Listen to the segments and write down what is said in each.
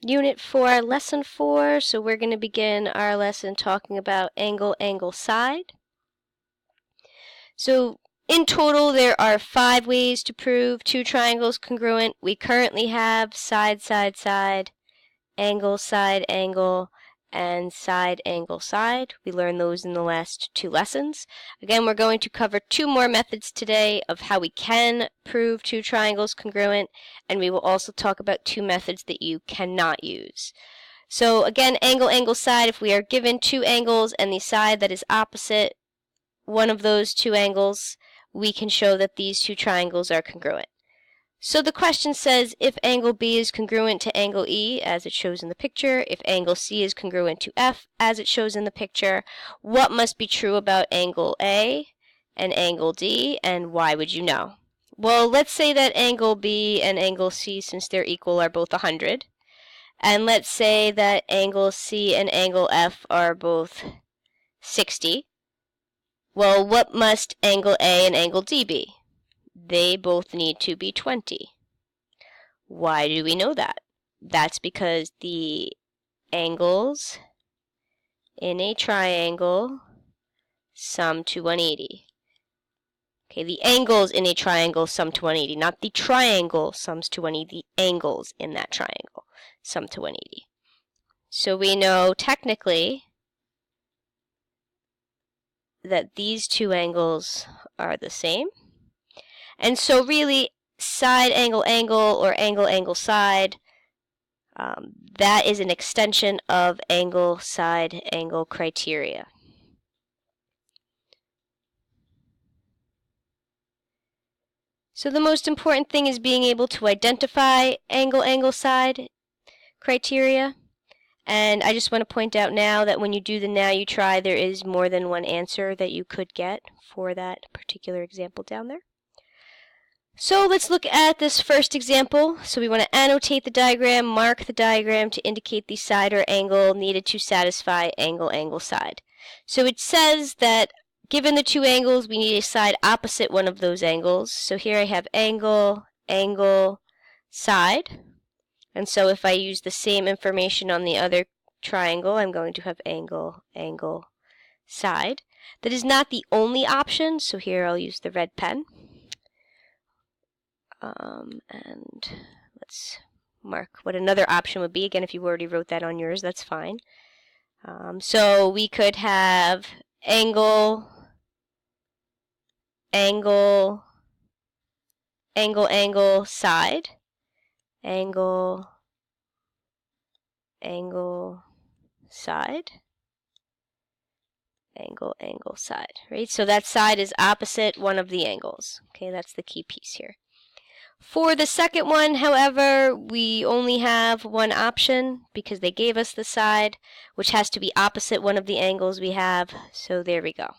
unit for lesson 4, so we're going to begin our lesson talking about angle, angle, side. So in total there are 5 ways to prove two triangles congruent. We currently have side, side, side, angle, side, angle, and side, angle, side. We learned those in the last 2 lessons. Again, we're going to cover 2 more methods today of how we can prove two triangles congruent, and we will also talk about 2 methods that you cannot use. So again, angle, angle, side, if we are given 2 angles and the side that is opposite one of those 2 angles, we can show that these 2 triangles are congruent. So the question says, if angle B is congruent to angle E, as it shows in the picture, if angle C is congruent to F, as it shows in the picture, what must be true about angle A and angle D, and why would you know? Well, let's say that angle B and angle C, since they're equal, are both 100. And let's say that angle C and angle F are both 60. Well, what must angle A and angle D be? They both need to be 20. Why do we know that? That's because the angles in a triangle sum to 180. Okay, the angles in a triangle sum to 180, not the triangle sums to 180, the angles in that triangle sum to 180. So we know technically that these 2 angles are the same. And so really, side angle angle or angle angle side, that is an extension of angle side angle criteria. So the most important thing is being able to identify angle angle side criteria. And I just want to point out now that when you do the now you try, there is more than one answer that you could get for that particular example down there. So let's look at this first example. So we want to annotate the diagram, mark the diagram to indicate the side or angle needed to satisfy angle, angle, side. So it says that given the 2 angles, we need a side opposite one of those angles. So here I have angle, angle, side. And so if I use the same information on the other triangle, I'm going to have angle, angle, side. That is not the only option, so here I'll use the red pen. And let's mark what another option would be. Again, if you already wrote that on yours, that's fine. So we could have angle, angle, angle, angle, side, angle, angle, side, angle, angle, side, right? So that side is opposite one of the angles. Okay, that's the key piece here. For the second one, however, we only have one option because they gave us the side, which has to be opposite one of the angles we have. So there we go.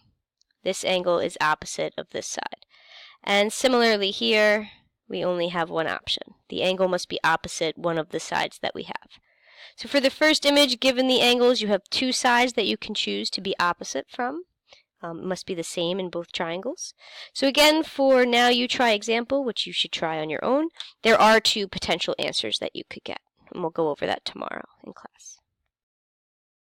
This angle is opposite of this side. And similarly here, we only have one option. The angle must be opposite one of the sides that we have. So for the first image, given the angles, you have 2 sides that you can choose to be opposite from. Must be the same in both triangles. So again, for now you try example, which you should try on your own, there are 2 potential answers that you could get. And we'll go over that tomorrow in class.